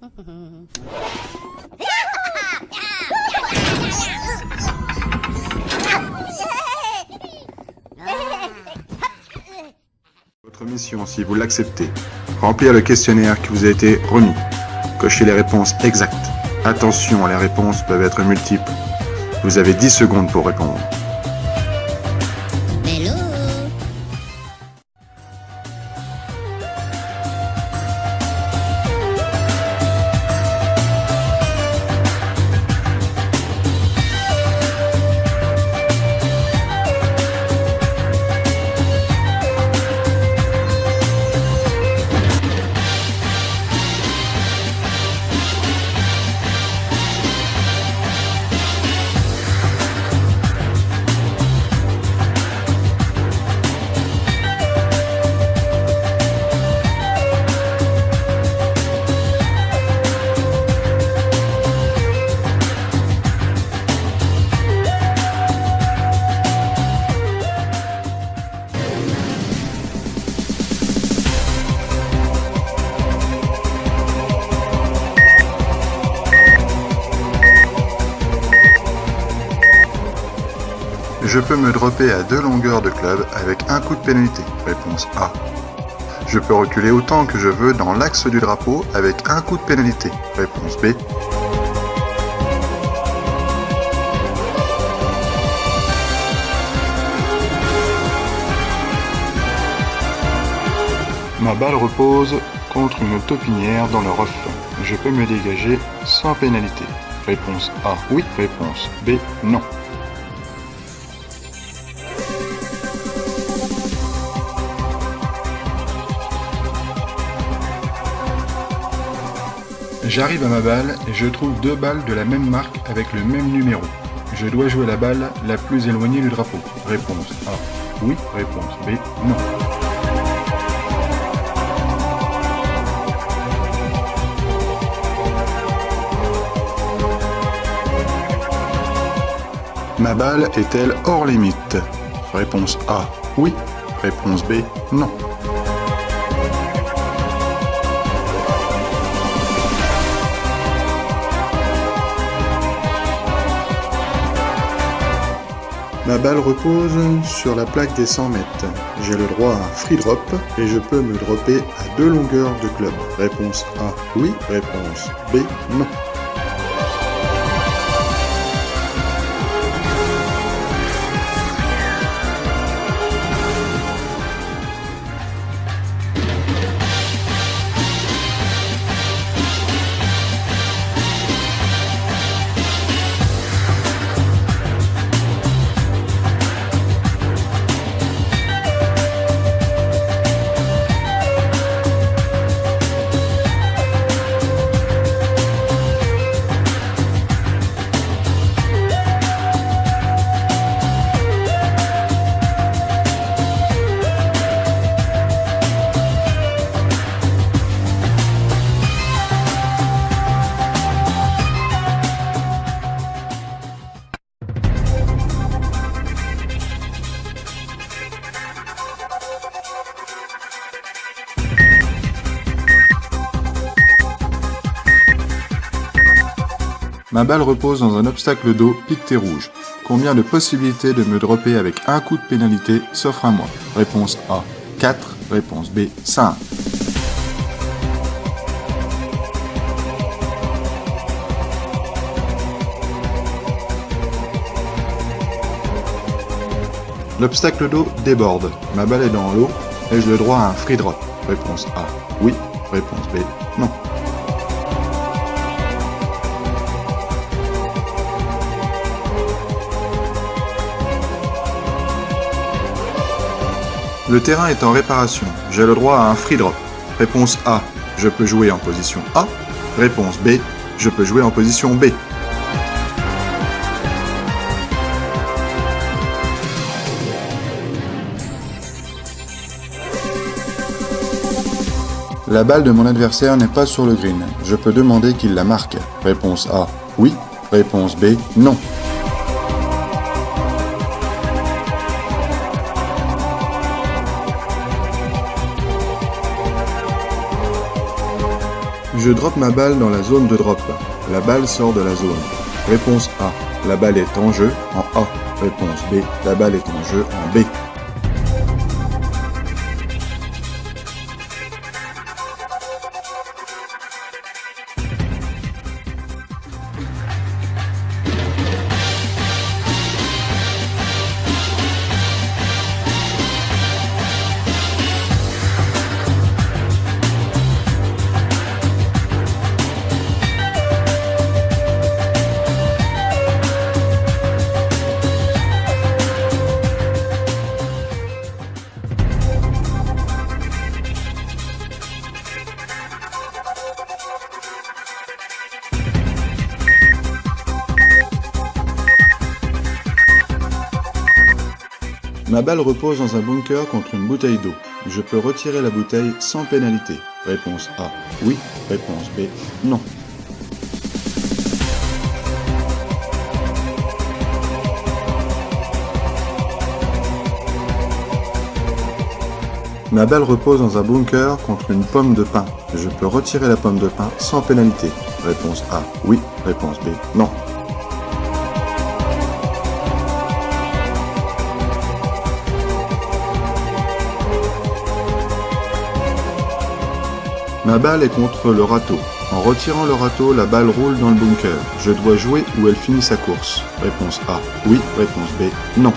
Votre mission, si vous l'acceptez, remplir le questionnaire qui vous a été remis. Cochez les réponses exactes. Attention, les réponses peuvent être multiples. Vous avez 10 secondes pour répondre. Hello. Je peux me dropper à 2 longueurs de club avec un coup de pénalité. Réponse A. Je peux reculer autant que je veux dans l'axe du drapeau avec un coup de pénalité. Réponse B. Ma balle repose contre une taupinière dans le reflet. Je peux me dégager sans pénalité. Réponse A. Oui. Réponse B. Non. J'arrive à ma balle et je trouve 2 balles de la même marque avec le même numéro. Je dois jouer la balle la plus éloignée du drapeau. Réponse A. Oui. Réponse B. Non. Ma balle est-elle hors limite? Réponse A. Oui. Réponse B. Non. Ma balle repose sur la plaque des 100 mètres. J'ai le droit à un free drop et je peux me dropper à 2 longueurs de club. Réponse A. Oui. Réponse B. Non. Ma balle repose dans un obstacle d'eau piqueté rouge. Combien de possibilités de me dropper avec un coup de pénalité s'offre à moi? Réponse A. 4. Réponse B. 5. L'obstacle d'eau déborde. Ma balle est dans l'eau. Ai-je le droit à un free drop? Réponse A. Oui. Réponse B. Non. Le terrain est en réparation. J'ai le droit à un free drop. Réponse A. Je peux jouer en position A. Réponse B. Je peux jouer en position B. La balle de mon adversaire n'est pas sur le green. Je peux demander qu'il la marque. Réponse A. Oui. Réponse B. Non. Je drop ma balle dans la zone de drop. La balle sort de la zone. Réponse A. La balle est en jeu en A. Réponse B. La balle est en jeu en B. Ma balle repose dans un bunker contre une bouteille d'eau. Je peux retirer la bouteille sans pénalité. Réponse A. Oui. Réponse B. Non. Ma balle repose dans un bunker contre une pomme de pin. Je peux retirer la pomme de pin sans pénalité. Réponse A. Oui. Réponse B. Non. Ma balle est contre le râteau. En retirant le râteau, la balle roule dans le bunker. Je dois jouer où elle finit sa course. Réponse A. Oui. Réponse B. Non.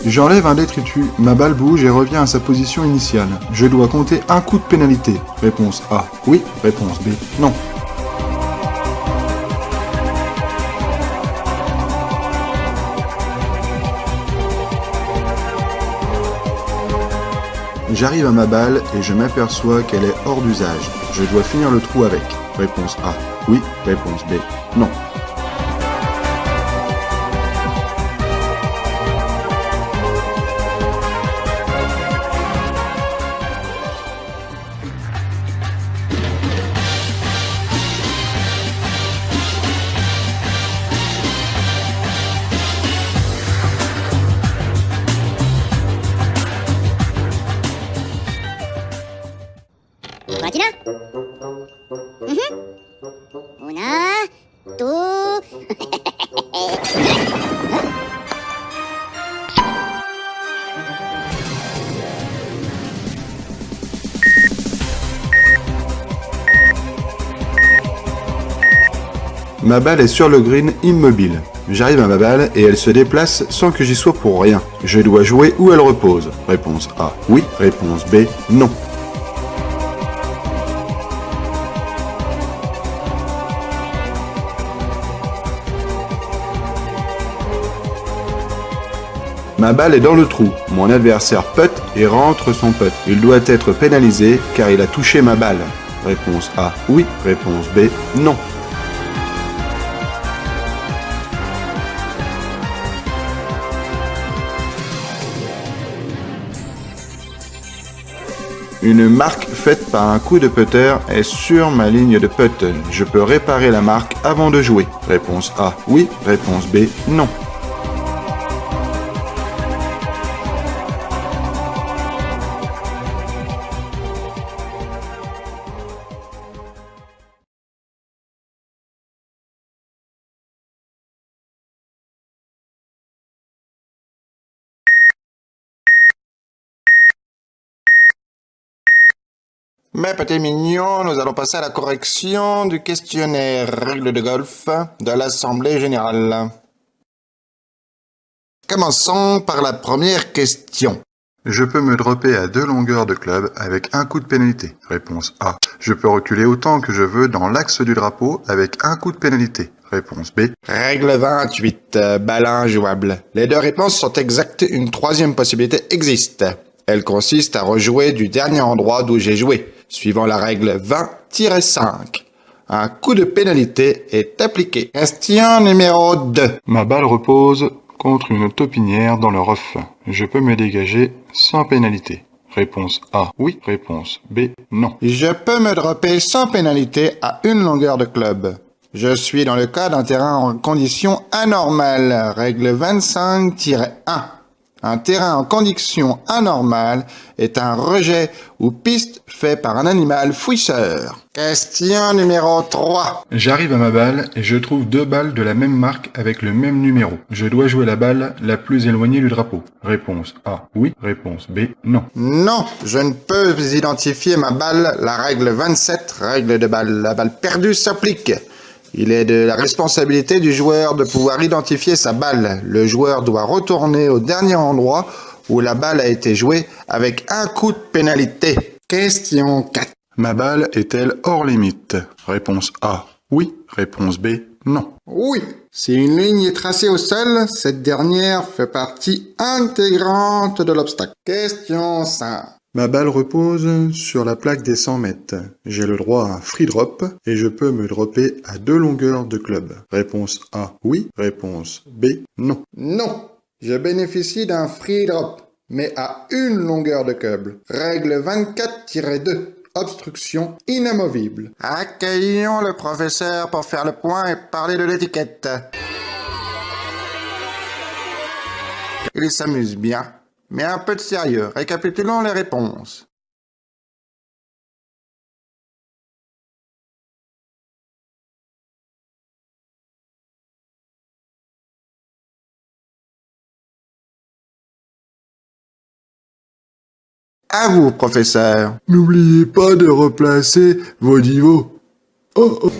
J'enlève un détritus, ma balle bouge et revient à sa position initiale. Je dois compter un coup de pénalité. Réponse A. Oui. Réponse B. Non. J'arrive à ma balle et je m'aperçois qu'elle est hors d'usage. Je dois finir le trou avec. Réponse A. Oui. Réponse B. Non. Platina? Una, two. Ma balle est sur le green immobile. J'arrive à ma balle et elle se déplace sans que j'y sois pour rien. Je dois jouer où elle repose. Réponse A. Oui. Réponse B. Non. Ma balle est dans le trou. Mon adversaire putt et rentre son putt. Il doit être pénalisé car il a touché ma balle. Réponse A. Oui. Réponse B. Non. Une marque faite par un coup de putter est sur ma ligne de putt. Je peux réparer la marque avant de jouer. Réponse A. Oui. Réponse B. Non. Mes petits mignons, nous allons passer à la correction du questionnaire règles de golf de l'Assemblée générale. Commençons par la première question. Je peux me dropper à 2 longueurs de club avec un coup de pénalité. Réponse A. Je peux reculer autant que je veux dans l'axe du drapeau avec un coup de pénalité. Réponse B. Règle 28. Balle injouable. Les 2 réponses sont exactes. Une 3e possibilité existe. Elle consiste à rejouer du dernier endroit d'où j'ai joué, suivant la règle 20-5. Un coup de pénalité est appliqué. Question numéro 2. Ma balle repose contre une taupinière dans le rough. Je peux me dégager sans pénalité. Réponse A. Oui. Réponse B. Non. Je peux me dropper sans pénalité à 1 longueur de club. Je suis dans le cas d'un terrain en condition anormale. Règle 25-1. Un terrain en condition anormale est un rejet ou piste fait par un animal fouisseur. Question numéro 3. J'arrive à ma balle et je trouve 2 balles de la même marque avec le même numéro. Je dois jouer la balle la plus éloignée du drapeau. Réponse A, oui. Réponse B, non. Non, je ne peux identifier ma balle. La règle 27, règle de balle. La balle perdue s'applique. Il est de la responsabilité du joueur de pouvoir identifier sa balle. Le joueur doit retourner au dernier endroit où la balle a été jouée avec un coup de pénalité. Question 4. Ma balle est-elle hors limite? Réponse A, oui. Réponse B, non. Oui, si une ligne est tracée au sol, cette dernière fait partie intégrante de l'obstacle. Question 5. Ma balle repose sur la plaque des 100 mètres. J'ai le droit à un free drop et je peux me dropper à 2 longueurs de club. Réponse A, oui. Réponse B, non. Non, je bénéficie d'un free drop, mais à une longueur de club. Règle 24-2. Obstruction inamovible. Accueillons le professeur pour faire le point et parler de l'étiquette. Il s'amuse bien. Mais un peu de sérieux, récapitulons les réponses. À vous, professeur. N'oubliez pas de replacer vos niveaux. Oh, oh.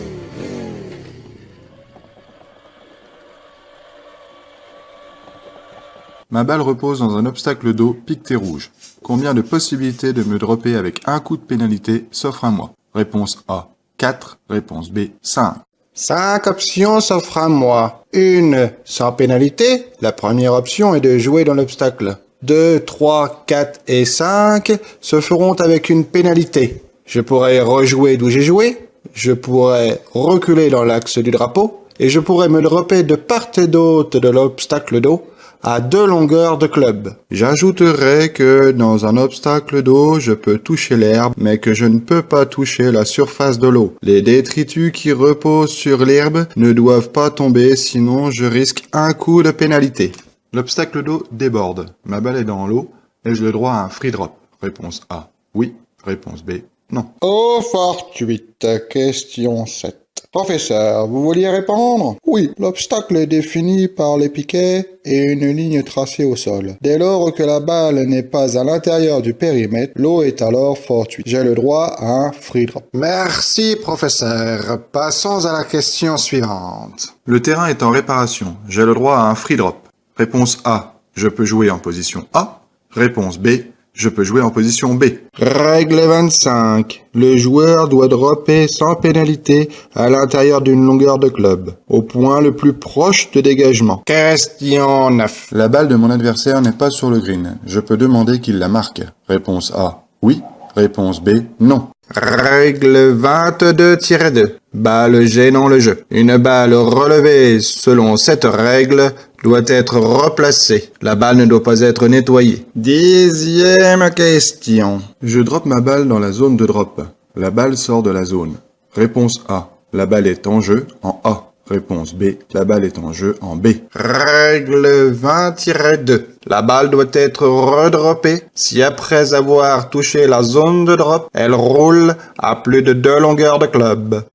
Ma balle repose dans un obstacle d'eau piqueté rouge. Combien de possibilités de me dropper avec un coup de pénalité s'offre à moi? Réponse A, 4. Réponse B, 5. 5 options s'offrent à moi. Une sans pénalité. La première option est de jouer dans l'obstacle. 2, 3, 4 et 5 se feront avec une pénalité. Je pourrais rejouer d'où j'ai joué. Je pourrais reculer dans l'axe du drapeau. Et je pourrais me dropper de part et d'autre de l'obstacle d'eau à 2 longueurs de club. J'ajouterai que dans un obstacle d'eau, je peux toucher l'herbe, mais que je ne peux pas toucher la surface de l'eau. Les détritus qui reposent sur l'herbe ne doivent pas tomber, sinon je risque un coup de pénalité. L'obstacle d'eau déborde. Ma balle est dans l'eau. Ai-je le droit à un free drop? Réponse A, oui. Réponse B, non. Oh, fortuite. Question 7. Professeur, vous vouliez répondre? Oui, l'obstacle est défini par les piquets et une ligne tracée au sol. Dès lors que la balle n'est pas à l'intérieur du périmètre, l'eau est alors fortuite. J'ai le droit à un free drop. Merci, professeur. Passons à la question suivante. Le terrain est en réparation. J'ai le droit à un free drop. Réponse A, je peux jouer en position A. Réponse B, je peux jouer en position B. Règle 25. Le joueur doit dropper sans pénalité à l'intérieur d'une longueur de club, au point le plus proche de dégagement. Question 9. La balle de mon adversaire n'est pas sur le green. Je peux demander qu'il la marque. Réponse A, oui. Réponse B, non. Règle 22-2. Balle gênant le jeu. Une balle relevée selon cette règle doit être replacée. La balle ne doit pas être nettoyée. 10e question. Je drop ma balle dans la zone de drop. La balle sort de la zone. Réponse A. La balle est en jeu en A. Réponse B. La balle est en jeu en B. Règle 20-2. La balle doit être redroppée si après avoir touché la zone de drop, elle roule à plus de 2 longueurs de club.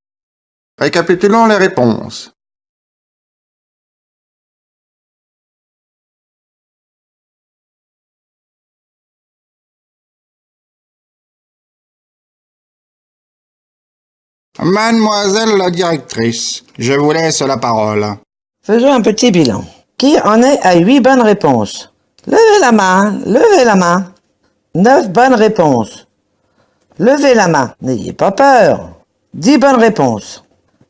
Récapitulons les réponses. Mademoiselle la directrice, je vous laisse la parole. Faisons un petit bilan. Qui en est à 8 bonnes réponses? Levez la main, levez la main. 9 bonnes réponses. Levez la main, n'ayez pas peur. 10 bonnes réponses.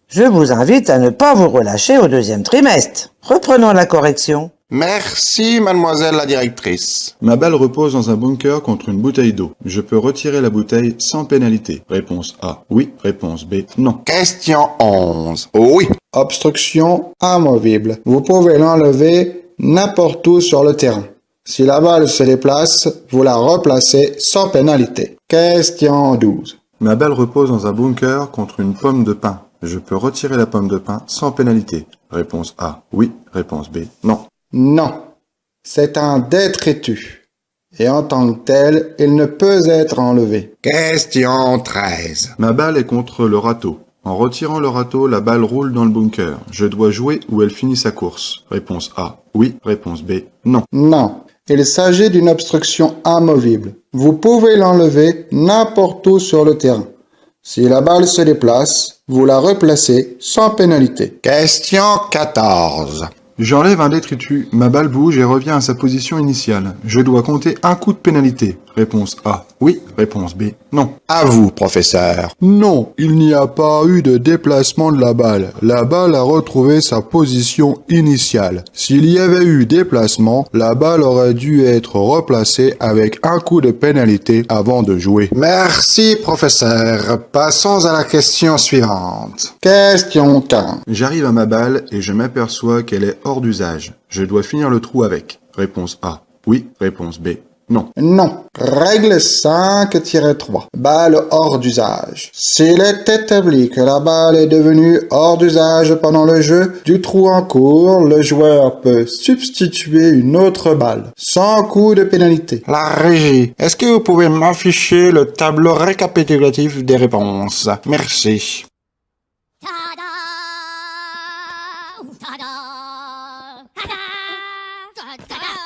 Je vous invite à ne pas vous relâcher au 2e trimestre. Reprenons la correction. Merci, mademoiselle la directrice. Ma balle repose dans un bunker contre une bouteille d'eau. Je peux retirer la bouteille sans pénalité. Réponse A, oui. Réponse B, non. Question 11. Oui. Obstruction amovible. Vous pouvez l'enlever n'importe où sur le terrain. Si la balle se déplace, vous la replacez sans pénalité. Question 12. Ma balle repose dans un bunker contre une pomme de pin. Je peux retirer la pomme de pin sans pénalité. Réponse A, oui. Réponse B, non. Non. C'est un détritus. Et en tant que tel, il ne peut être enlevé. Question 13. Ma balle est contre le râteau. En retirant le râteau, la balle roule dans le bunker. Je dois jouer ou elle finit sa course. Réponse A, oui. Réponse B, non. Non. Il s'agit d'une obstruction amovible. Vous pouvez l'enlever n'importe où sur le terrain. Si la balle se déplace, vous la replacez sans pénalité. Question 14. J'enlève un détritus, ma balle bouge et revient à sa position initiale. Je dois compter un coup de pénalité. Réponse A, oui. Réponse B, non. À vous, professeur. Non, il n'y a pas eu de déplacement de la balle. La balle a retrouvé sa position initiale. S'il y avait eu déplacement, la balle aurait dû être replacée avec un coup de pénalité avant de jouer. Merci, professeur. Passons à la question suivante. Question 15. J'arrive à ma balle et je m'aperçois qu'elle est hors d'usage. Je dois finir le trou avec. Réponse A, oui. Réponse B, non. Non. Règle 5-3. Balle hors d'usage. S'il est établi que la balle est devenue hors d'usage pendant le jeu du trou en cours, le joueur peut substituer une autre balle, sans coup de pénalité. La régie, est-ce que vous pouvez m'afficher le tableau récapitulatif des réponses? Merci. Ta-da! Ta-da! Ta-da! Ta-da!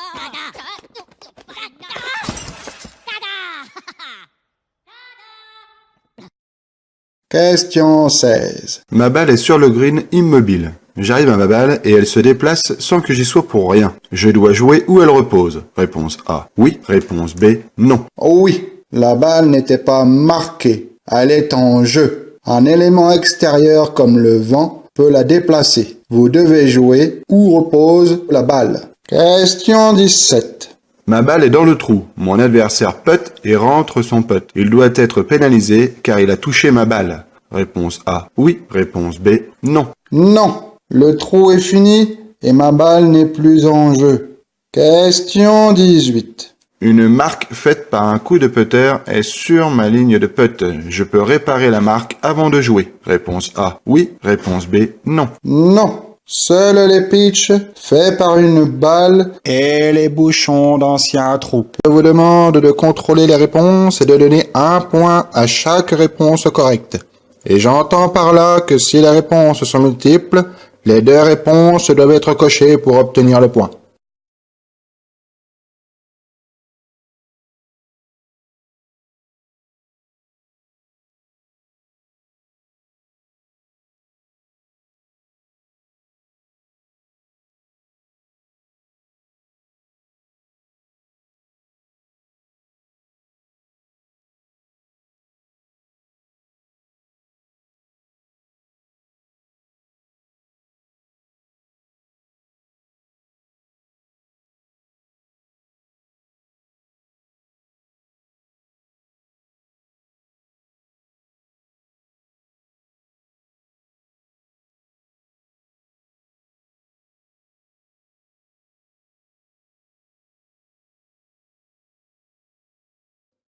Question 16. Ma balle est sur le green immobile. J'arrive à ma balle et elle se déplace sans que j'y sois pour rien. Je dois jouer où elle repose. Réponse A, oui. Réponse B, non. Oui, la balle n'était pas marquée. Elle est en jeu. Un élément extérieur comme le vent peut la déplacer. Vous devez jouer où repose la balle. Question 17. Ma balle est dans le trou. Mon adversaire putt et rentre son putt. Il doit être pénalisé car il a touché ma balle. Réponse A, oui. Réponse B, non. Non, le trou est fini et ma balle n'est plus en jeu. Question 18. Une marque faite par un coup de putter est sur ma ligne de putt. Je peux réparer la marque avant de jouer. Réponse A, oui. Réponse B, non. Non, seuls les pitchs faits par une balle Et les bouchons d'anciens trous. Je vous demande de contrôler les réponses et de donner un point à chaque réponse correcte. Et j'entends par là que si les réponses sont multiples, les deux réponses doivent être cochées pour obtenir le point.